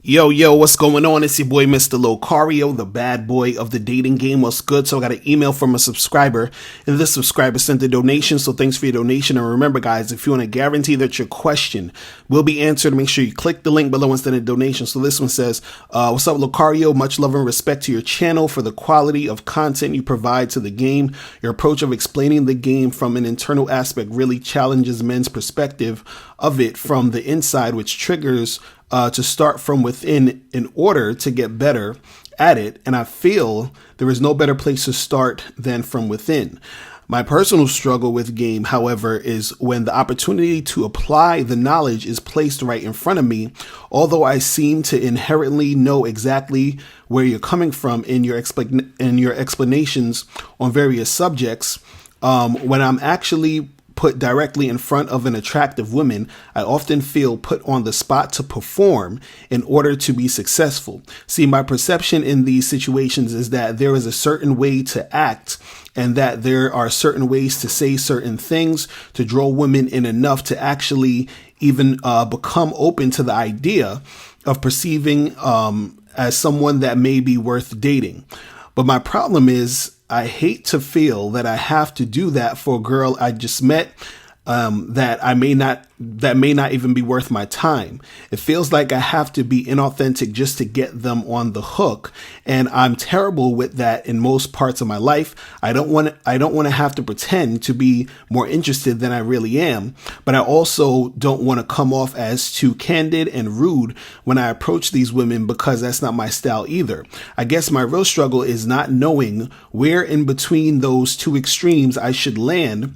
Yo, what's going on? It's your boy, Mr. Locario, the bad boy of the dating game. What's good? So I got an email from a subscriber, and this subscriber sent a donation, so thanks for your donation. And remember, guys, if you want to guarantee that your question will be answered, make sure you click the link below and send a donation. So this one says, what's up, Locario? Much love and respect to your channel for the quality of content you provide to the game. Your approach of explaining the game from an internal aspect really challenges men's perspective of it from the inside, which triggers to start from within in order to get better at it. And I feel there is no better place to start than from within. My personal struggle with game, however, is when the opportunity to apply the knowledge is placed right in front of me. Although I seem to inherently know exactly where you're coming from in your explanations on various subjects, when I'm actually put directly in front of an attractive woman, I often feel put on the spot to perform in order to be successful. See, my perception in these situations is that there is a certain way to act and that there are certain ways to say certain things to draw women in enough to actually even become open to the idea of perceiving as someone that may be worth dating. But my problem is I hate to feel that I have to do that for a girl I just met that may not even be worth my time. It feels like I have to be inauthentic just to get them on the hook, and I'm terrible with that in most parts of my life. I don't want to have to pretend to be more interested than I really am, but I also don't want to come off as too candid and rude when I approach these women, because that's not my style either. I guess my real struggle is not knowing where in between those two extremes I should land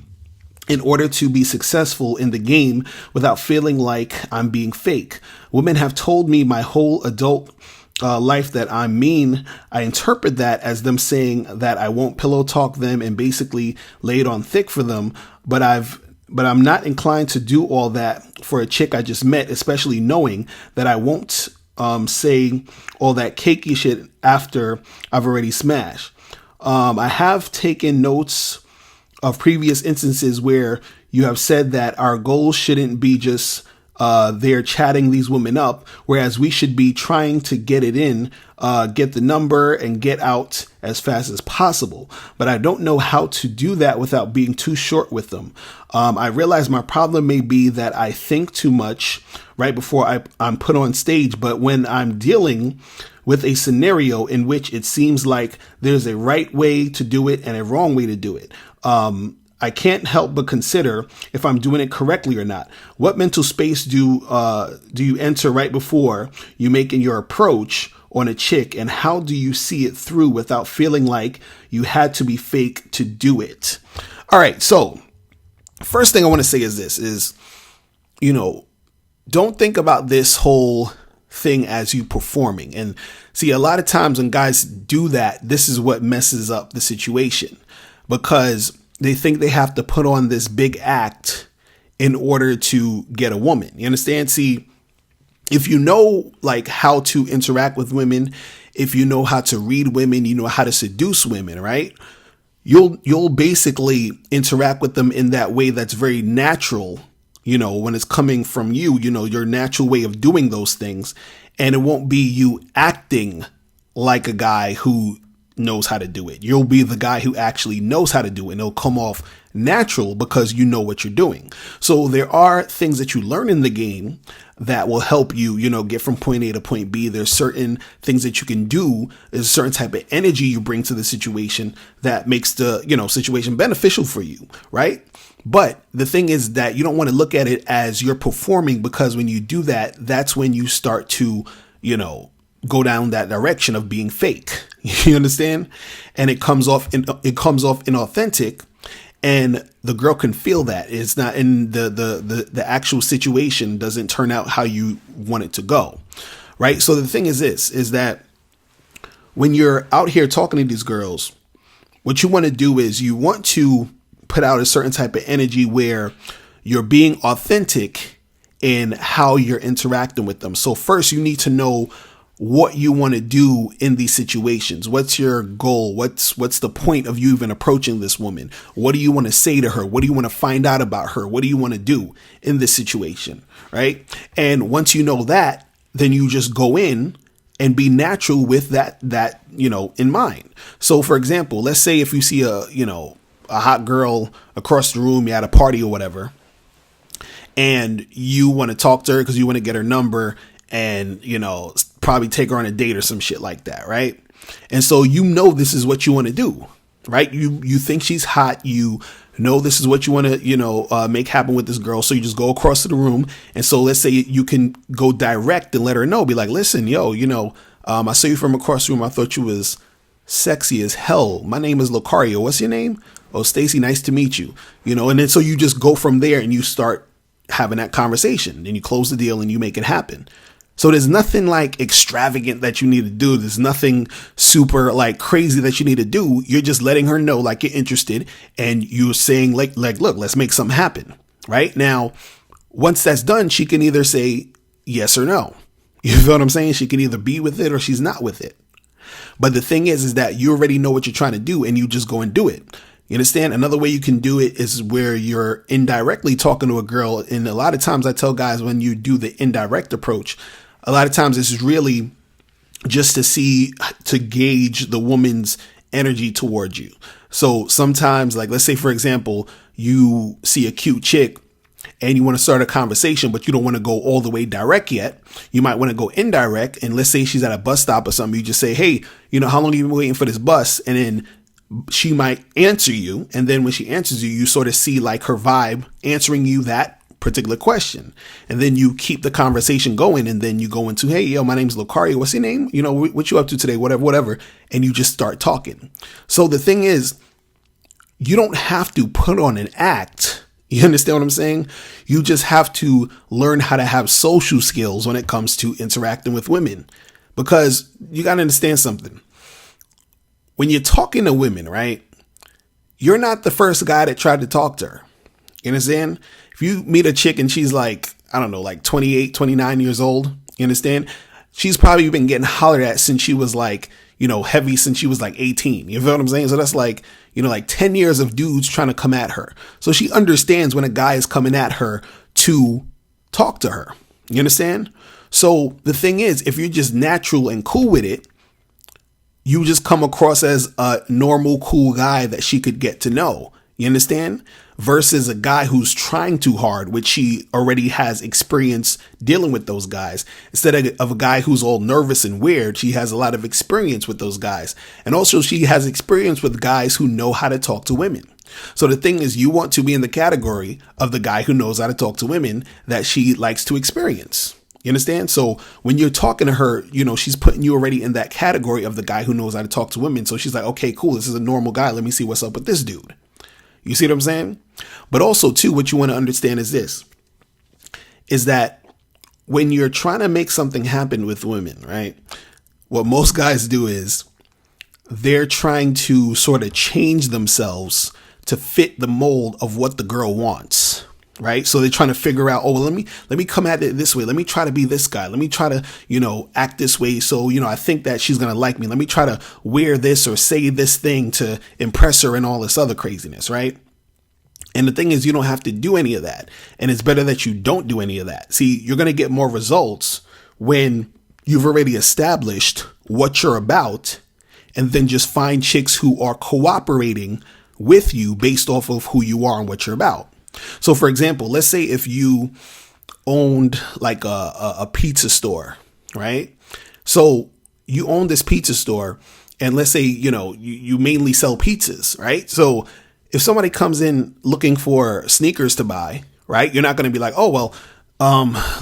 in order to be successful in the game without feeling like I'm being fake. Women have told me my whole adult life that I'm mean. I interpret that as them saying that I won't pillow talk them and basically lay it on thick for them. But I'm not inclined to do all that for a chick I just met, especially knowing that I won't say all that cakey shit after I've already smashed. I have taken notes of previous instances where you have said that our goal shouldn't be just there chatting these women up, whereas we should be trying to get it in, get the number and get out as fast as possible. But I don't know how to do that without being too short with them. I realize my problem may be that I think too much right before I'm put on stage, but when I'm dealing with a scenario in which it seems like there's a right way to do it and a wrong way to do it, I can't help but consider if I'm doing it correctly or not. What mental space do you enter right before you making your approach on a chick, and how do you see it through without feeling like you had to be fake to do it? All right, so first thing I want to say is this: don't think about this whole thing as you performing. And see, a lot of times when guys do that, this is what messes up the situation, because they think they have to put on this big act in order to get a woman. You understand? See, if you know like how to interact with women, if you know how to read women, you know how to seduce women, right? You'll basically interact with them in that way that's very natural, when it's coming from you, your natural way of doing those things. And it won't be you acting like a guy who knows how to do it. You'll be the guy who actually knows how to do it, and it'll come off natural because you know what you're doing. So there are things that you learn in the game that will help you, get from point A to point B. There's certain things that you can do. There's a certain type of energy you bring to the situation that makes the, situation beneficial for you, right? But the thing is that you don't want to look at it as you're performing, because when you do that, that's when you start to, go down that direction of being fake. You understand? And it comes off inauthentic, and the girl can feel that it's not in the actual situation doesn't turn out how you want it to go. Right. So the thing is this, is that when you're out here talking to these girls, what you want to do is you want to put out a certain type of energy where you're being authentic in how you're interacting with them. So first you need to know what you want to do in these situations. What's your goal? What's the point of you even approaching this woman? What do you want to say to her? What do you want to find out about her? What do you want to do in this situation? Right. And once you know that, then you just go in and be natural with that, in mind. So for example, let's say if you see a hot girl across the room, you're at a party or whatever, and you want to talk to her because you want to get her number and, probably take her on a date or some shit like that, right? And so this is what you want to do, right? You think she's hot, this is what you want to, make happen with this girl. So you just go across to the room. And so let's say you can go direct and let her know, be like, listen, I saw you from across the room. I thought you was sexy as hell. My name is Lucario. What's your name? Oh, Stacy, nice to meet you. And then so you just go from there and you start having that conversation. Then you close the deal and you make it happen. So there's nothing like extravagant that you need to do. There's nothing super like crazy that you need to do. You're just letting her know like you're interested, and you're saying like, look, let's make something happen. Right now, once that's done, she can either say yes or no. You feel what I'm saying? She can either be with it or she's not with it. But the thing is that you already know what you're trying to do and you just go and do it. You understand? Another way you can do it is where you're indirectly talking to a girl. And a lot of times I tell guys, when you do the indirect approach, a lot of times it's really just to gauge the woman's energy towards you. So sometimes, like, let's say, for example, you see a cute chick and you want to start a conversation, but you don't want to go all the way direct yet. You might want to go indirect. And let's say she's at a bus stop or something. You just say, hey, how long have you been waiting for this bus? And then she might answer you. And then when she answers you, you sort of see like her vibe answering you that particular question. And then you keep the conversation going. And then you go into, hey, yo, my name's Lucario. What's your name? What you up to today? Whatever. And you just start talking. So the thing is, you don't have to put on an act. You understand what I'm saying? You just have to learn how to have social skills when it comes to interacting with women, because you got to understand something. When you're talking to women, right, you're not the first guy that tried to talk to her. You understand? If you meet a chick and she's like, I don't know, like 28, 29 years old, you understand? She's probably been getting hollered at since she was like, heavy since she was like 18. You feel what I'm saying? So that's like, like 10 years of dudes trying to come at her. So she understands when a guy is coming at her to talk to her. You understand? So the thing is, if you're just natural and cool with it, you just come across as a normal, cool guy that she could get to know. You understand? Versus a guy who's trying too hard, which she already has experience dealing with those guys. Instead of a guy who's all nervous and weird, she has a lot of experience with those guys. And also she has experience with guys who know how to talk to women. So the thing is, you want to be in the category of the guy who knows how to talk to women that she likes to experience. You understand? So when you're talking to her, she's putting you already in that category of the guy who knows how to talk to women. So she's like, okay, cool. This is a normal guy. Let me see what's up with this dude. You see what I'm saying? But also, too, what you want to understand is this, is that when you're trying to make something happen with women, right, what most guys do is they're trying to sort of change themselves to fit the mold of what the girl wants. Right. So they're trying to figure out, well, let me come at it this way. Let me try to be this guy. Let me try to, act this way. So, I think that she's going to like me. Let me try to wear this or say this thing to impress her and all this other craziness. Right. And the thing is, you don't have to do any of that. And it's better that you don't do any of that. See, you're going to get more results when you've already established what you're about, and then just find chicks who are cooperating with you based off of who you are and what you're about. So, for example, let's say if you owned like a pizza store, right? So you own this pizza store, and let's say, you mainly sell pizzas, right? So if somebody comes in looking for sneakers to buy, right, you're not going to be like, oh, well,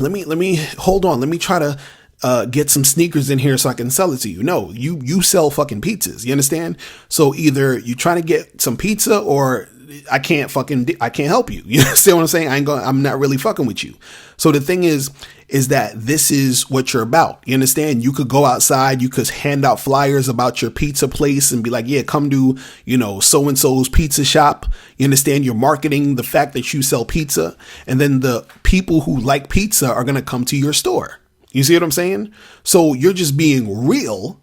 let me hold on. Let me try to get some sneakers in here so I can sell it to you. No, you sell fucking pizzas. You understand? So either you trying to get some pizza, or I can't help you. You see what I'm saying? I'm not really fucking with you. So the thing is that this is what you're about. You understand? You could go outside, you could hand out flyers about your pizza place and be like, yeah, come to, so-and-so's pizza shop. You understand? You're marketing the fact that you sell pizza. And then the people who like pizza are going to come to your store. You see what I'm saying? So you're just being real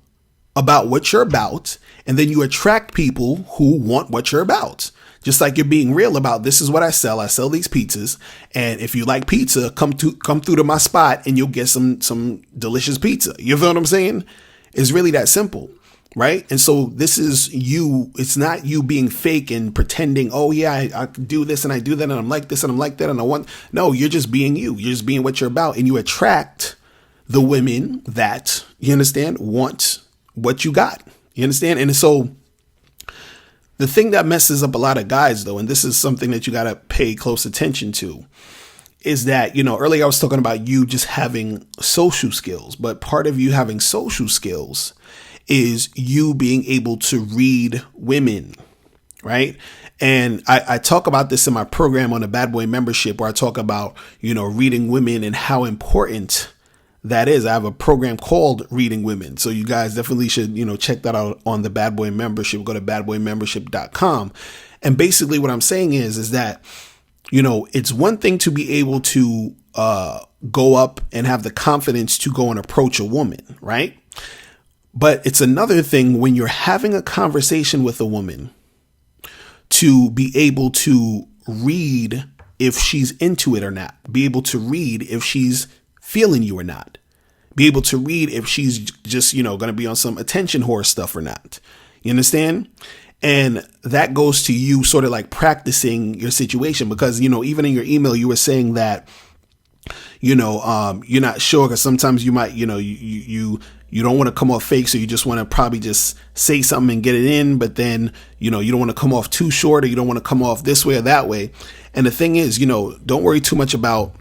about what you're about. And then you attract people who want what you're about. Just like you're being real about, this is what I sell. I sell these pizzas, and if you like pizza, come through to my spot and you'll get some delicious pizza. You feel what I'm saying? It's really that simple, right? And so this is you. It's not you being fake and pretending, oh yeah, I do this and I do that and I'm like this and I'm like that and I want. No, you're just being you. You're just being what you're about, and you attract the women that, you understand, want what you got. You understand? And so the thing that messes up a lot of guys, though, and this is something that you got to pay close attention to, is that, earlier I was talking about you just having social skills, but part of you having social skills is you being able to read women, right? And I talk about this in my program on the Bad Boy membership, where I talk about, reading women and how important that is. I have a program called Reading Women. So you guys definitely should, check that out on the Bad Boy membership. Go to badboymembership.com. And basically what I'm saying is that, it's one thing to be able to go up and have the confidence to go and approach a woman, right? But it's another thing when you're having a conversation with a woman to be able to read if she's into it or not, be able to read if she's feeling you or not, be able to read if she's just, going to be on some attention whore stuff or not. You understand? And that goes to you sort of like practicing your situation, because, even in your email, you were saying that, you're not sure, because sometimes you might, you don't want to come off fake. So you just want to probably just say something and get it in. But then, you don't want to come off too short, or you don't want to come off this way or that way. And the thing is, don't worry too much about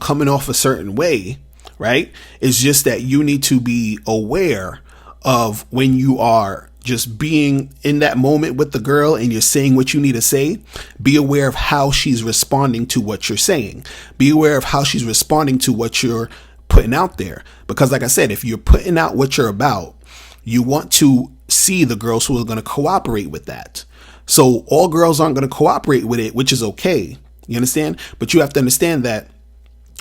coming off a certain way, right? It's just that you need to be aware of when you are just being in that moment with the girl and you're saying what you need to say. Be aware of how she's responding to what you're saying. Be aware of how she's responding to what you're putting out there. Because like I said, if you're putting out what you're about, you want to see the girls who are going to cooperate with that. So all girls aren't going to cooperate with it, which is okay. You understand? But you have to understand that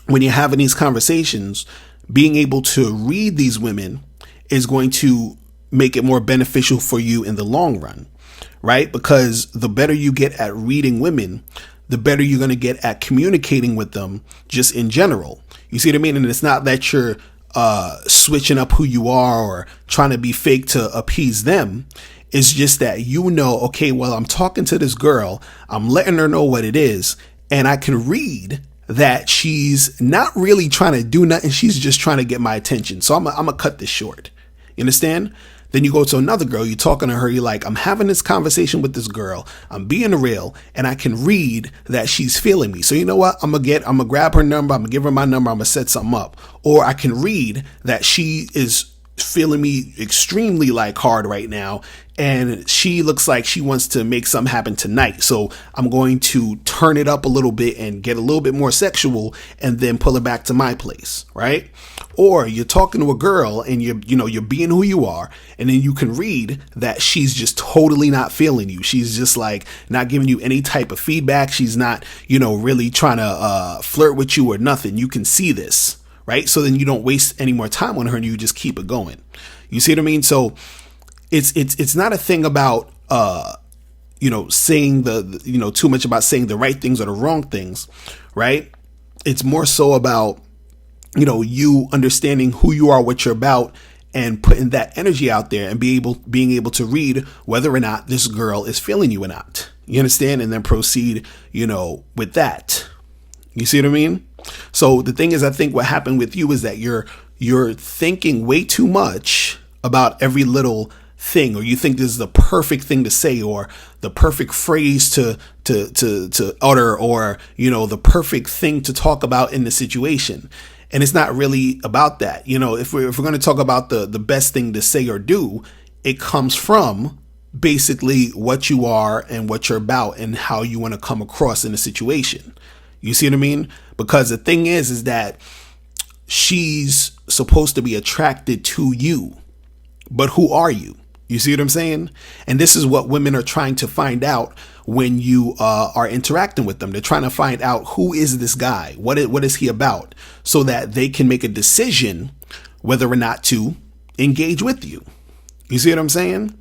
when you're having these conversations, being able to read these women is going to make it more beneficial for you in the long run, right? Because the better you get at reading women, the better you're going to get at communicating with them just in general. You see what I mean? And it's not that you're switching up who you are or trying to be fake to appease them. It's just that, okay, well, I'm talking to this girl, I'm letting her know what it is, and I can read that she's not really trying to do nothing. She's just trying to get my attention. So I'm going to cut this short. You understand? Then you go to another girl, you're talking to her, you're like, I'm having this conversation with this girl, I'm being real, and I can read that she's feeling me. So you know what? I'm going to grab her number, I'm going to give her my number, I'm going to set something up. Or I can read that she is feeling me extremely like hard right now, and she looks like she wants to make something happen tonight. So I'm going to turn it up a little bit and get a little bit more sexual and then pull her back to my place, right? Or you're talking to a girl and you're being who you are, and then you can read that she's just totally not feeling you. She's just like not giving you any type of feedback. She's not, really trying to flirt with you or nothing. You can see this, right? So then you don't waste any more time on her and you just keep it going. You see what I mean? So it's not a thing about saying too much about saying the right things or the wrong things, right? It's more so about you understanding who you are, what you're about, and putting that energy out there and being able to read whether or not this girl is feeling you or not. You understand? And then proceed, with that. You see what I mean? So the thing is, I think what happened with you is that you're thinking way too much about every little thing, or you think this is the perfect thing to say, or the perfect phrase to utter, or the perfect thing to talk about in the situation. And it's not really about that. If we're going to talk about the best thing to say or do, it comes from basically what you are and what you're about and how you want to come across in a situation. You see what I mean? Because the thing is that she's supposed to be attracted to you, but who are you? You see what I'm saying? And this is what women are trying to find out when you are interacting with them. They're trying to find out, who is this guy? What is he about? So that they can make a decision whether or not to engage with you. You see what I'm saying?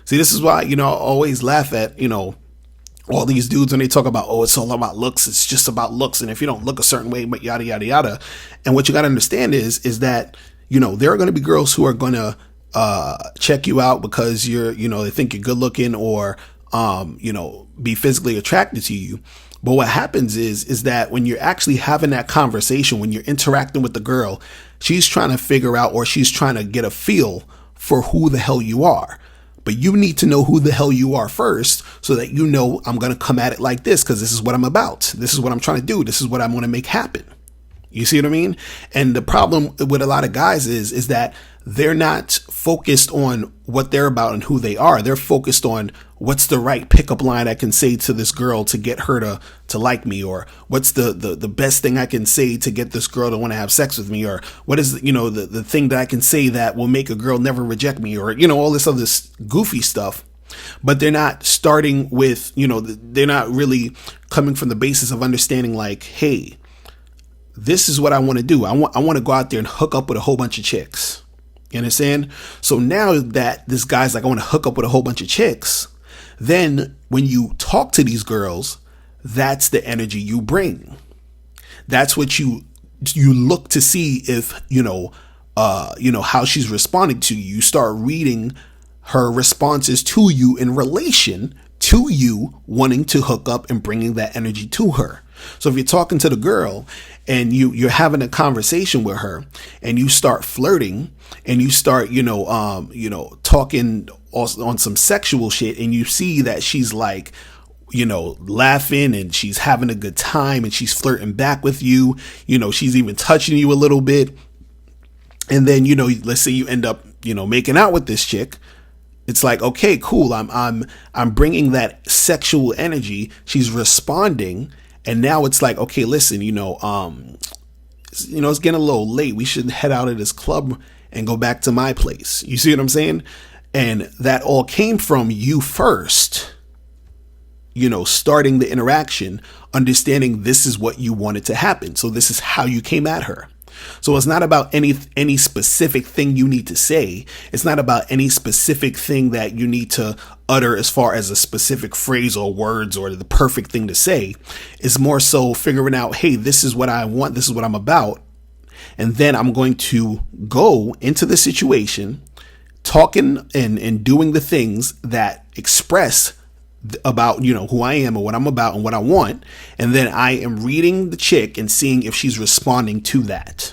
See, this is why, I always laugh at, All these dudes, when they talk about, oh, it's all about looks, it's just about looks, and if you don't look a certain way, but yada yada yada. And what you got to understand is that, you know, there are going to be girls who are going to check you out because you're, you know, they think you're good looking, or you know, be physically attracted to you. But what happens is that when you're actually having that conversation, when you're interacting with the girl, she's trying to figure out, or she's trying to get a feel for who the hell you are. But you need to know who the hell you are first, so that you know, I'm going to come at it like this because this is what I'm about. This is what I'm trying to do. This is what I'm going to make happen. You see what I mean? And the problem with a lot of guys is that they're not focused on what they're about and who they are. They're focused on what's the right pickup line I can say to this girl to get her to like me, or what's the best thing I can say to get this girl to want to have sex with me, or what is, you know, the thing that I can say that will make a girl never reject me, or, you know, all this other goofy stuff. But they're not starting with, you know, they're not really coming from the basis of understanding, like, hey, this is what I want to do. I want to go out there and hook up with a whole bunch of chicks. You understand? So now that this guy's like, I want to hook up with a whole bunch of chicks, then when you talk to these girls, that's the energy you bring. That's what you look to see if, you know, how she's responding to you. You start reading her responses to you in relation to you wanting to hook up and bringing that energy to her. So if you're talking to the girl and you're having a conversation with her and you start flirting and you start, talking on some sexual shit, and you see that she's like, you know, laughing and she's having a good time and she's flirting back with you, you know, she's even touching you a little bit. And then, you know, let's say you end up, you know, making out with this chick. It's like, okay, cool. I'm bringing that sexual energy. She's responding. And now it's like, okay, listen, it's getting a little late. We should head out of this club and go back to my place. You see what I'm saying? And that all came from you first, you know, starting the interaction, understanding this is what you wanted to happen. So this is how you came at her. So it's not about any specific thing you need to say. It's not about any specific thing that you need to utter as far as a specific phrase or words or the perfect thing to say. It's more so figuring out, hey, this is what I want. This is what I'm about. And then I'm going to go into the situation, talking and doing the things that express about, you know, who I am and what I'm about and what I want. And then I am reading the chick and seeing if she's responding to that.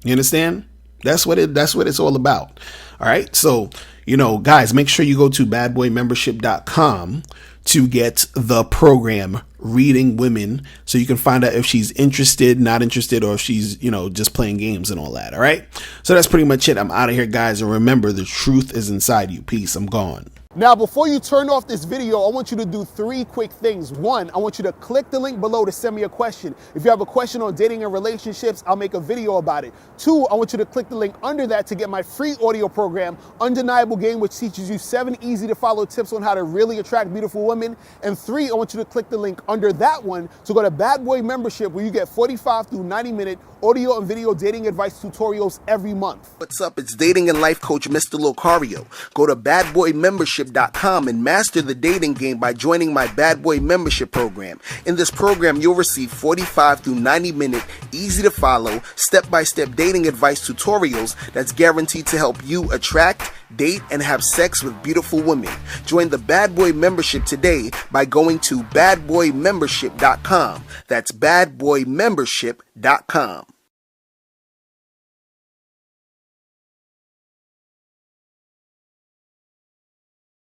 You understand? That's what it's all about. All right. So, you know, guys, make sure you go to badboymembership.com to get the program Reading Women, so you can find out if she's interested, not interested, or if she's, you know, just playing games and all that. All right. So that's pretty much it. I'm out of here, guys. And remember, the truth is inside you. Peace. I'm gone. Now, before you turn off this video, I want you to do 3 quick things. 1, I want you to click the link below to send me a question. If you have a question on dating and relationships, I'll make a video about it. 2, I want you to click the link under that to get my free audio program, Undeniable Game, which teaches you 7 easy to follow tips on how to really attract beautiful women. And 3, I want you to click the link under that one to go to Bad Boy Membership, where you get 45 through 90-minute audio and video dating advice tutorials every month. What's up? It's dating and life coach Mr. Locario. Go to badboymembership.com and master the dating game by joining my Bad Boy Membership program. In this program, you'll receive 45 through 90-minute, easy to follow, step-by-step dating advice tutorials that's guaranteed to help you attract, date, and have sex with beautiful women. Join the Bad Boy Membership today by going to badboymembership.com. That's badboymembership.com.